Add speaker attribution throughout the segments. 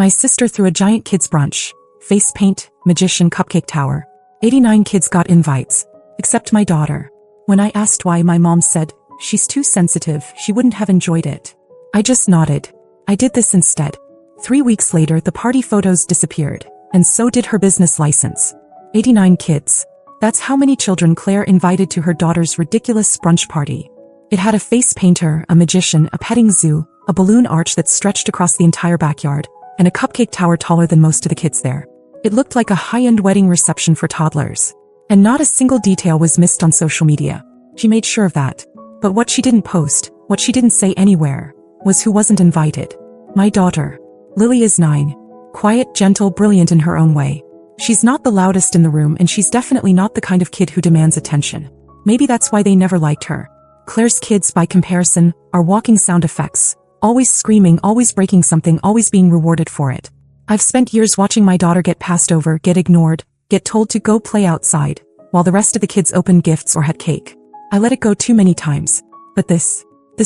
Speaker 1: My sister threw a giant kids brunch, face paint, magician cupcake tower. 89 kids got invites, except my daughter. When I asked why, my mom said, she's too sensitive, she wouldn't have enjoyed it. I just nodded. I did this instead. 3 weeks later, the party photos disappeared, and so did her business license. 89 kids. That's how many children Claire invited to her daughter's ridiculous brunch party. It had a face painter, a magician, a petting zoo, a balloon arch that stretched across the entire backyard, and a cupcake tower taller than most of the kids there. It looked like a high-end wedding reception for toddlers. And not a single detail was missed on social media. She made sure of that. But what she didn't post, what she didn't say anywhere, was who wasn't invited. My daughter. Lily is 9. Quiet, gentle, brilliant in her own way. She's not the loudest in the room, and she's definitely not the kind of kid who demands attention. Maybe that's why they never liked her. Claire's kids, by comparison, are walking sound effects. Always screaming, always breaking something, always being rewarded for it. I've spent years watching my daughter get passed over, get ignored, get told to go play outside, while the rest of the kids opened gifts or had cake. I let it go too many times. But this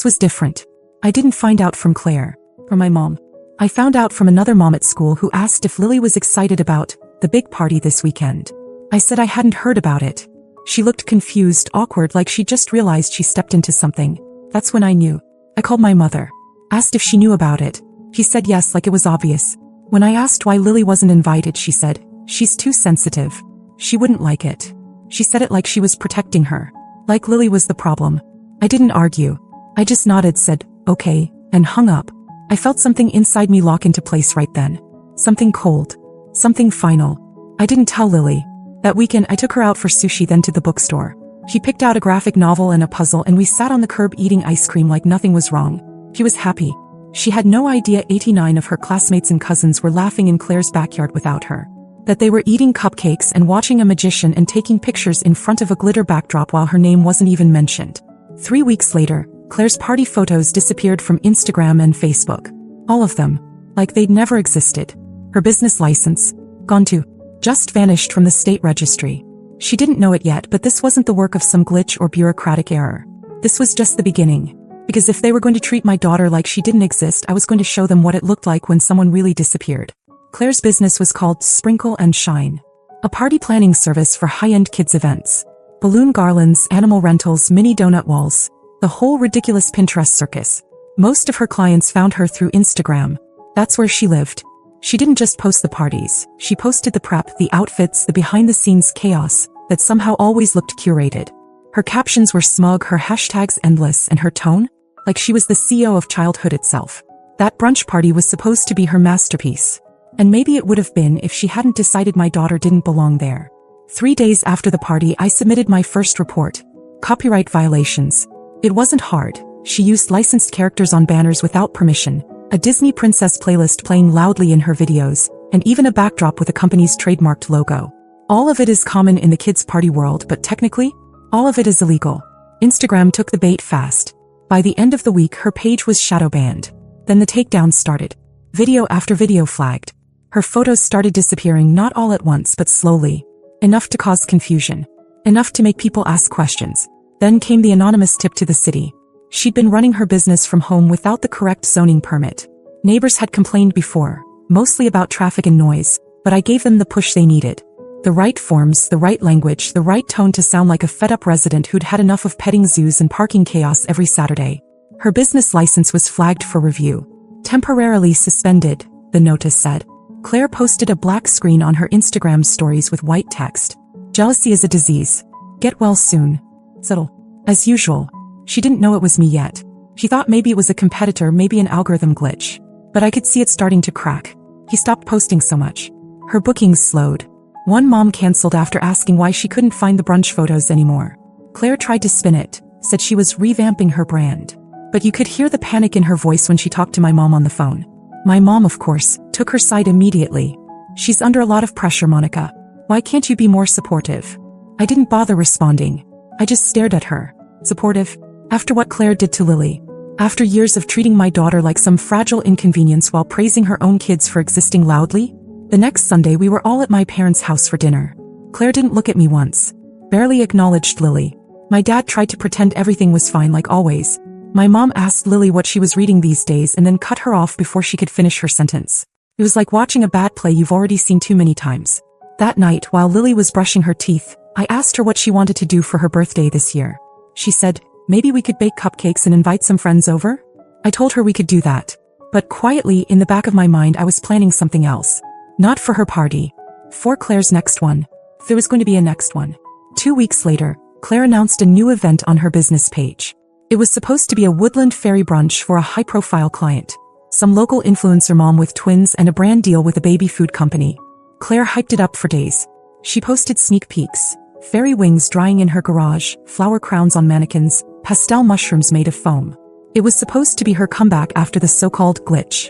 Speaker 1: was different. I didn't find out from Claire, or my mom. I found out from another mom at school who asked if Lily was excited about the big party this weekend. I said I hadn't heard about it. She looked confused, awkward, like she just realized she stepped into something. That's when I knew. I called my mother. Asked if she knew about it. She said yes, like it was obvious. When I asked why Lily wasn't invited, she said, she's too sensitive. She wouldn't like it. She said it like she was protecting her. Like Lily was the problem. I didn't argue. I just nodded, said, okay, and hung up. I felt something inside me lock into place right then. Something cold. Something final. I didn't tell Lily. That weekend I took her out for sushi, then to the bookstore. She picked out a graphic novel and a puzzle, and we sat on the curb eating ice cream like nothing was wrong. She was happy. She had no idea 89 of her classmates and cousins were laughing in Claire's backyard without her. That they were eating cupcakes and watching a magician and taking pictures in front of a glitter backdrop while her name wasn't even mentioned. 3 weeks later, Claire's party photos disappeared from Instagram and Facebook. All of them. Like they'd never existed. Her business license. Gone too. Just vanished from the state registry. She didn't know it yet, but this wasn't the work of some glitch or bureaucratic error. This was just the beginning. Because if they were going to treat my daughter like she didn't exist, I was going to show them what it looked like when someone really disappeared. Claire's business was called Sprinkle and Shine. A party planning service for high-end kids events. Balloon garlands, animal rentals, mini donut walls. The whole ridiculous Pinterest circus. Most of her clients found her through Instagram. That's where she lived. She didn't just post the parties. She posted the prep, the outfits, the behind-the-scenes chaos that somehow always looked curated. Her captions were smug, her hashtags endless, and her tone? Like she was the CEO of childhood itself. That brunch party was supposed to be her masterpiece. And maybe it would have been if she hadn't decided my daughter didn't belong there. 3 days after the party, I submitted my first report. Copyright violations. It wasn't hard. She used licensed characters on banners without permission, a Disney princess playlist playing loudly in her videos, and even a backdrop with the company's trademarked logo. All of it is common in the kids' party world, but technically, all of it is illegal. Instagram took the bait fast. By the end of the week, her page was shadow banned. Then the takedown started. Video after video flagged. Her photos started disappearing, not all at once but slowly. Enough to cause confusion. Enough to make people ask questions. Then came the anonymous tip to the city. She'd been running her business from home without the correct zoning permit. Neighbors had complained before, mostly about traffic and noise, but I gave them the push they needed. The right forms, the right language, the right tone to sound like a fed-up resident who'd had enough of petting zoos and parking chaos every Saturday. Her business license was flagged for review. Temporarily suspended, the notice said. Claire posted a black screen on her Instagram stories with white text. Jealousy is a disease. Get well soon. Subtle. As usual. She didn't know it was me yet. She thought maybe it was a competitor, maybe an algorithm glitch. But I could see it starting to crack. He stopped posting so much. Her bookings slowed. One mom canceled after asking why she couldn't find the brunch photos anymore. Claire tried to spin it, said she was revamping her brand. But you could hear the panic in her voice when she talked to my mom on the phone. My mom, of course, took her side immediately. She's under a lot of pressure, Monica. Why can't you be more supportive? I didn't bother responding. I just stared at her. Supportive? After what Claire did to Lily. After years of treating my daughter like some fragile inconvenience while praising her own kids for existing loudly? The next Sunday we were all at my parents' house for dinner. Claire didn't look at me once. Barely acknowledged Lily. My dad tried to pretend everything was fine like always. My mom asked Lily what she was reading these days and then cut her off before she could finish her sentence. It was like watching a bad play you've already seen too many times. That night, while Lily was brushing her teeth, I asked her what she wanted to do for her birthday this year. She said, maybe we could bake cupcakes and invite some friends over? I told her we could do that. But quietly, in the back of my mind, I was planning something else. Not for her party. For Claire's next one. There was going to be a next one. 2 weeks later, Claire announced a new event on her business page. It was supposed to be a woodland fairy brunch for a high-profile client. Some local influencer mom with twins and a brand deal with a baby food company. Claire hyped it up for days. She posted sneak peeks. Fairy wings drying in her garage, flower crowns on mannequins, pastel mushrooms made of foam. It was supposed to be her comeback after the so-called glitch.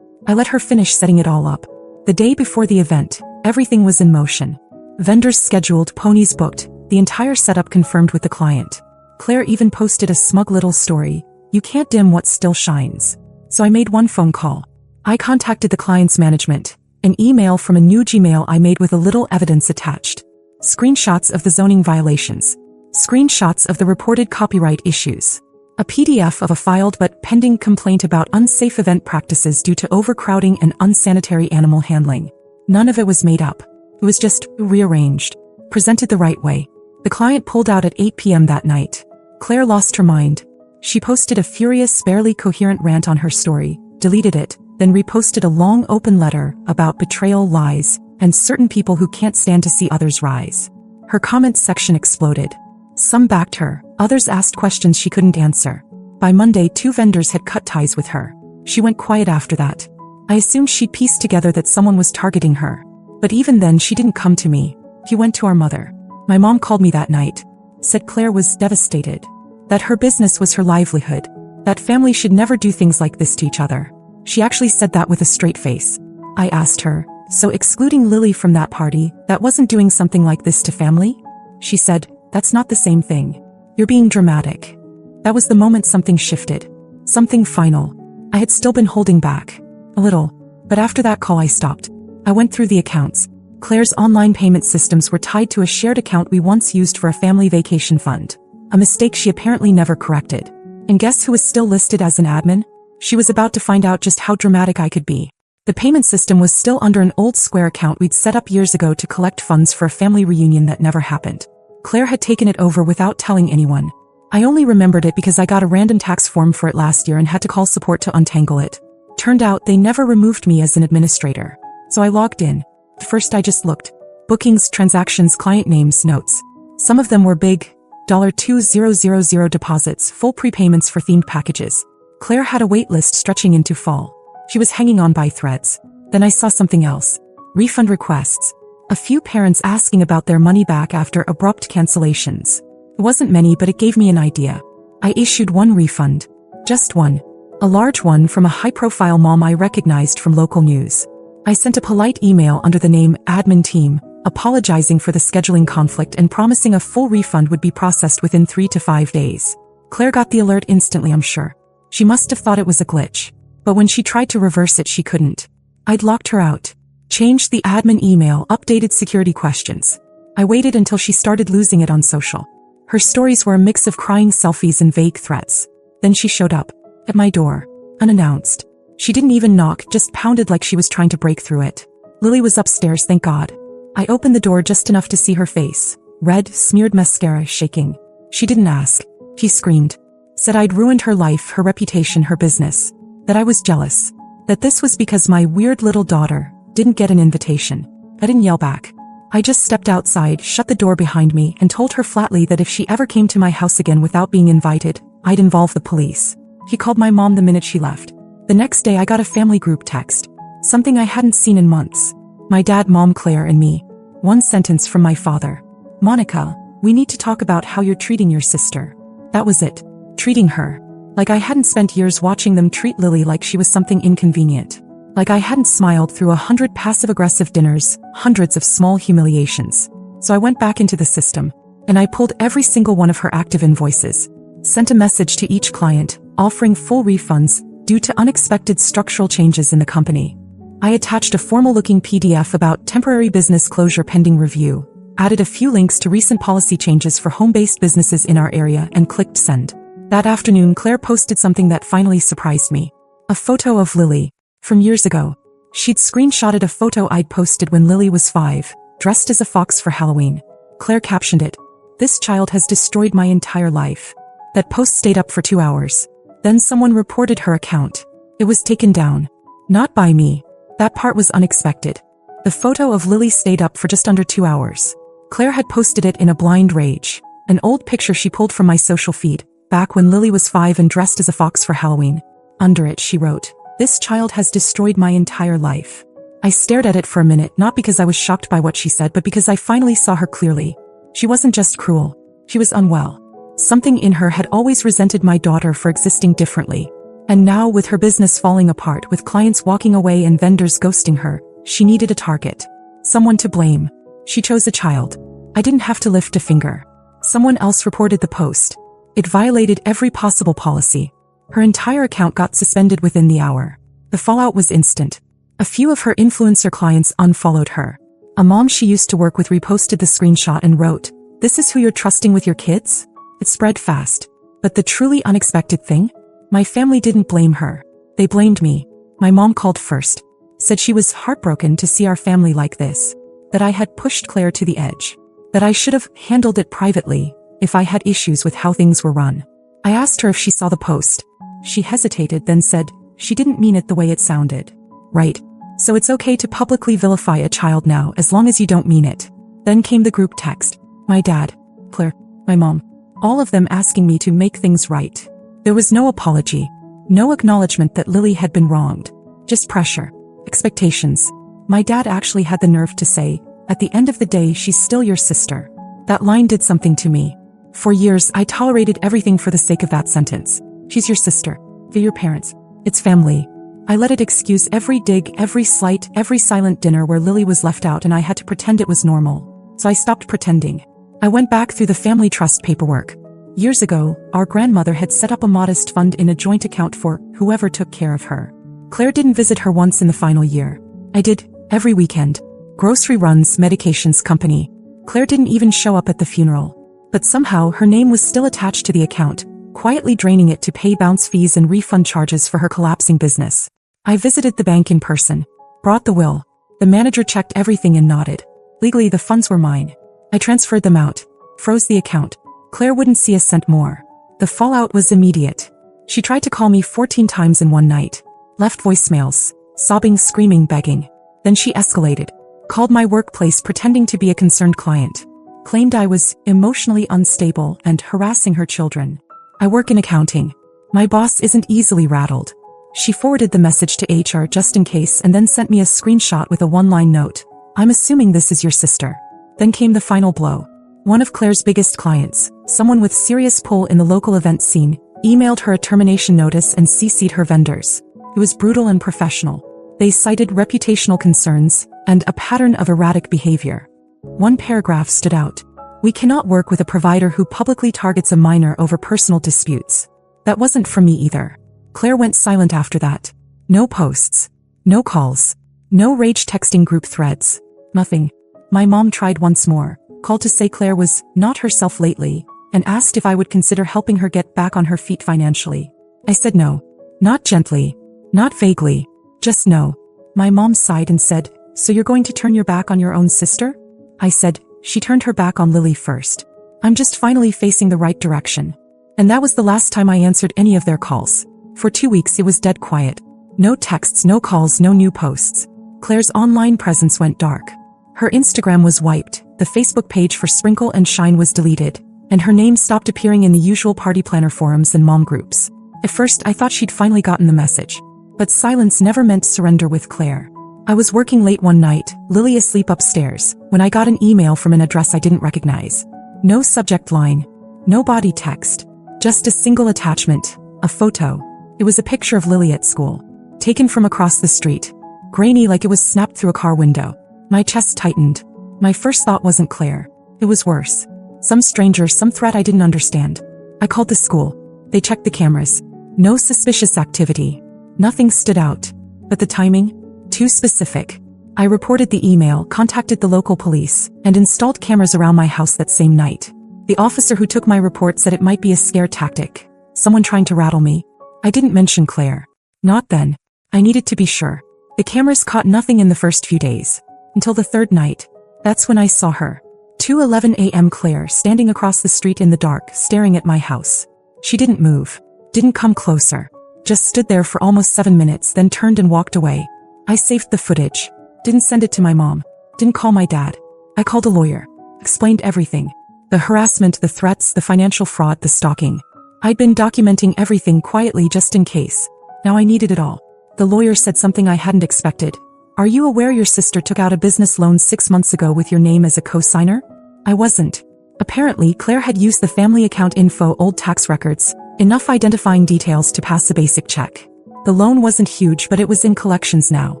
Speaker 1: I let her finish setting it all up. The day before the event, everything was in motion. Vendors scheduled, ponies booked, the entire setup confirmed with the client. Claire even posted a smug little story, "You can't dim what still shines." So I made one phone call. I contacted the client's management, an email from a new Gmail I made with a little evidence attached. Screenshots of the zoning violations. Screenshots of the reported copyright issues. A PDF of a filed but pending complaint about unsafe event practices due to overcrowding and unsanitary animal handling. None of it was made up. It was just rearranged, presented the right way. The client pulled out at 8 p.m. that night. Claire lost her mind. She posted a furious, barely coherent rant on her story, deleted it, then reposted a long open letter about betrayal, lies, and certain people who can't stand to see others rise. Her comments section exploded. Some backed her, others asked questions she couldn't answer. By Monday, 2 vendors had cut ties with her. She went quiet after that. I assumed she'd pieced together that someone was targeting her. But even then, she didn't come to me. She went to our mother. My mom called me that night. Said Claire was devastated. That her business was her livelihood. That family should never do things like this to each other. She actually said that with a straight face. I asked her, so excluding Lily from that party, that wasn't doing something like this to family? She said, that's not the same thing. You're being dramatic. That was the moment something shifted. Something final. I had still been holding back. A little. But after that call I stopped. I went through the accounts. Claire's online payment systems were tied to a shared account we once used for a family vacation fund. A mistake she apparently never corrected. And guess who was still listed as an admin? She was about to find out just how dramatic I could be. The payment system was still under an old Square account we'd set up years ago to collect funds for a family reunion that never happened. Claire had taken it over without telling anyone. I only remembered it because I got a random tax form for it last year and had to call support to untangle it. Turned out they never removed me as an administrator. So I logged in. First I just looked. Bookings, transactions, client names, notes. Some of them were big, $2,000 deposits, full prepayments for themed packages. Claire had a wait list stretching into fall. She was hanging on by threads. Then I saw something else. Refund requests. A few parents asking about their money back after abrupt cancellations. It wasn't many, but it gave me an idea. I issued one refund. Just one. A large one from a high-profile mom I recognized from local news. I sent a polite email under the name Admin Team, apologizing for the scheduling conflict and promising a full refund would be processed within 3 to 5 days. Claire got the alert instantly, I'm sure. She must have thought it was a glitch. But when she tried to reverse it, she couldn't. I'd locked her out. Changed the admin email, updated security questions. I waited until she started losing it on social. Her stories were a mix of crying selfies and vague threats. Then she showed up. At my door. Unannounced. She didn't even knock, just pounded like she was trying to break through it. Lily was upstairs, thank God. I opened the door just enough to see her face. Red, smeared mascara, shaking. She didn't ask. She screamed. Said I'd ruined her life, her reputation, her business. That I was jealous. That this was because my weird little daughter didn't get an invitation. I didn't yell back. I just stepped outside, shut the door behind me, and told her flatly that if she ever came to my house again without being invited, I'd involve the police. He called my mom the minute she left. The next day I got a family group text. Something I hadn't seen in months. My dad, mom, Claire, and me. One sentence from my father. Monica, we need to talk about how you're treating your sister. That was it. Treating her. Like I hadn't spent years watching them treat Lily like she was something inconvenient. Like I hadn't smiled through 100 passive-aggressive dinners, hundreds of small humiliations. So I went back into the system. And I pulled every single one of her active invoices. Sent a message to each client, offering full refunds, due to unexpected structural changes in the company. I attached a formal-looking PDF about temporary business closure pending review, added a few links to recent policy changes for home-based businesses in our area, and clicked send. That afternoon, Claire posted something that finally surprised me. A photo of Lily. From years ago. She'd screenshotted a photo I'd posted when Lily was 5, dressed as a fox for Halloween. Claire captioned it, "This child has destroyed my entire life." That post stayed up for 2 hours. Then someone reported her account. It was taken down. Not by me. That part was unexpected. The photo of Lily stayed up for just under 2 hours. Claire had posted it in a blind rage. An old picture she pulled from my social feed, back when Lily was 5 and dressed as a fox for Halloween. Under it she wrote, "This child has destroyed my entire life." I stared at it for a minute, not because I was shocked by what she said, but because I finally saw her clearly. She wasn't just cruel. She was unwell. Something in her had always resented my daughter for existing differently. And now, with her business falling apart, with clients walking away and vendors ghosting her, she needed a target. Someone to blame. She chose a child. I didn't have to lift a finger. Someone else reported the post. It violated every possible policy. Her entire account got suspended within the hour. The fallout was instant. A few of her influencer clients unfollowed her. A mom she used to work with reposted the screenshot and wrote, "This is who you're trusting with your kids?" It spread fast. But the truly unexpected thing? My family didn't blame her. They blamed me. My mom called first. Said she was heartbroken to see our family like this. That I had pushed Claire to the edge. That I should have handled it privately if I had issues with how things were run. I asked her if she saw the post. She hesitated, then said she didn't mean it the way it sounded. Right. So it's okay to publicly vilify a child now as long as you don't mean it. Then came the group text. My dad, Claire, my mom, all of them asking me to make things right. There was no apology. No acknowledgement that Lily had been wronged. Just pressure. Expectations. My dad actually had the nerve to say, "At the end of the day, she's still your sister." That line did something to me. For years, I tolerated everything for the sake of that sentence. She's your sister. They're your parents. It's family. I let it excuse every dig, every slight, every silent dinner where Lily was left out, and I had to pretend it was normal. So I stopped pretending. I went back through the family trust paperwork. Years ago, our grandmother had set up a modest fund in a joint account for whoever took care of her. Claire didn't visit her once in the final year. I did, every weekend. Grocery runs, medications, company. Claire didn't even show up at the funeral. But somehow her name was still attached to the account, quietly draining it to pay bounce fees and refund charges for her collapsing business. I visited the bank in person. Brought the will. The manager checked everything and nodded. Legally, the funds were mine. I transferred them out. Froze the account. Claire wouldn't see a cent more. The fallout was immediate. She tried to call me 14 times in one night. Left voicemails. Sobbing, screaming, begging. Then she escalated. Called my workplace pretending to be a concerned client. Claimed I was emotionally unstable and harassing her children. I work in accounting. My boss isn't easily rattled. She forwarded the message to HR just in case and then sent me a screenshot with a one-line note. "I'm assuming this is your sister." Then came the final blow. One of Claire's biggest clients, someone with serious pull in the local event scene, emailed her a termination notice and CC'd her vendors. It was brutal and professional. They cited reputational concerns and a pattern of erratic behavior. One paragraph stood out. "We cannot work with a provider who publicly targets a minor over personal disputes." That wasn't from me either. Claire went silent after that. No posts. No calls. No rage texting group threads. Nothing. My mom tried once more, called to say Claire was not herself lately, and asked if I would consider helping her get back on her feet financially. I said no. Not gently. Not vaguely. Just no. My mom sighed and said, "So you're going to turn your back on your own sister?" I said, "She turned her back on Lily first. I'm just finally facing the right direction." And that was the last time I answered any of their calls. For 2 weeks it was dead quiet. No texts, no calls, no new posts. Claire's online presence went dark. Her Instagram was wiped, the Facebook page for Sprinkle and Shine was deleted, and her name stopped appearing in the usual party planner forums and mom groups. At first I thought she'd finally gotten the message. But silence never meant surrender with Claire. I was working late one night, Lily asleep upstairs, when I got an email from an address I didn't recognize. No subject line. No body text. Just a single attachment. A photo. It was a picture of Lily at school. Taken from across the street. Grainy like it was snapped through a car window. My chest tightened. My first thought wasn't Claire. It was worse. Some stranger, some threat I didn't understand. I called the school. They checked the cameras. No suspicious activity. Nothing stood out. But the timing? Too specific. I reported the email, contacted the local police, and installed cameras around my house that same night. The officer who took my report said it might be a scare tactic. Someone trying to rattle me. I didn't mention Claire. Not then. I needed to be sure. The cameras caught nothing in the first few days. Until the third night. That's when I saw her. 2:11 a.m. Claire standing across the street in the dark, staring at my house. She didn't move. Didn't come closer. Just stood there for almost 7 minutes, then turned and walked away. I saved the footage. Didn't send it to my mom. Didn't call my dad. I called a lawyer. Explained everything. The harassment, the threats, the financial fraud, the stalking. I'd been documenting everything quietly just in case. Now I needed it all. The lawyer said something I hadn't expected. Are you aware your sister took out a business loan 6 months ago with your name as a co-signer? I wasn't. Apparently, Claire had used the family account info, old tax records, enough identifying details to pass a basic check. The loan wasn't huge, but it was in collections now.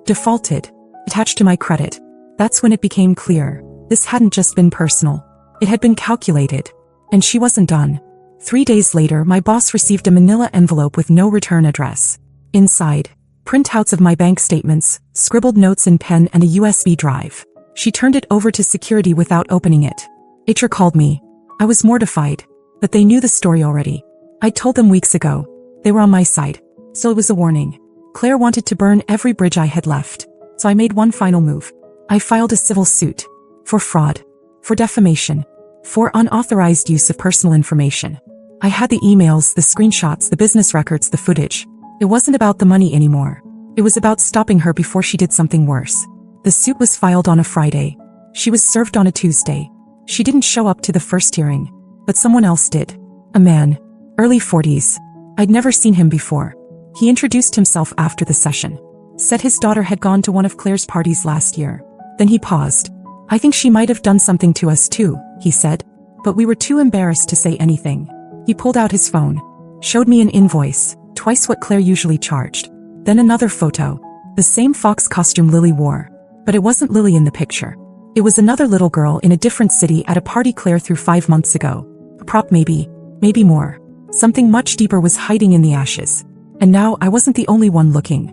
Speaker 1: Defaulted. Attached to my credit. That's when it became clear. This hadn't just been personal. It had been calculated. And she wasn't done. 3 days later, my boss received a manila envelope with no return address. Inside, printouts of my bank statements, scribbled notes in pen, and a USB drive. She turned it over to security without opening it. HR called me. I was mortified. But they knew the story already. I told them weeks ago. They were on my side. So it was a warning. Claire wanted to burn every bridge I had left. So I made one final move. I filed a civil suit. For fraud. For defamation. For unauthorized use of personal information. I had the emails, the screenshots, the business records, the footage. It wasn't about the money anymore. It was about stopping her before she did something worse. The suit was filed on a Friday. She was served on a Tuesday. She didn't show up to the first hearing. But someone else did. A man. Early 40s. I'd never seen him before. He introduced himself after the session. Said his daughter had gone to one of Claire's parties last year. Then he paused. I think she might have done something to us too, he said. But we were too embarrassed to say anything. He pulled out his phone. Showed me an invoice, twice what Claire usually charged. Then another photo. The same fox costume Lily wore. But it wasn't Lily in the picture. It was another little girl in a different city at a party Claire threw 5 months ago. A prop maybe. Maybe more. Something much deeper was hiding in the ashes. And now I wasn't the only one looking.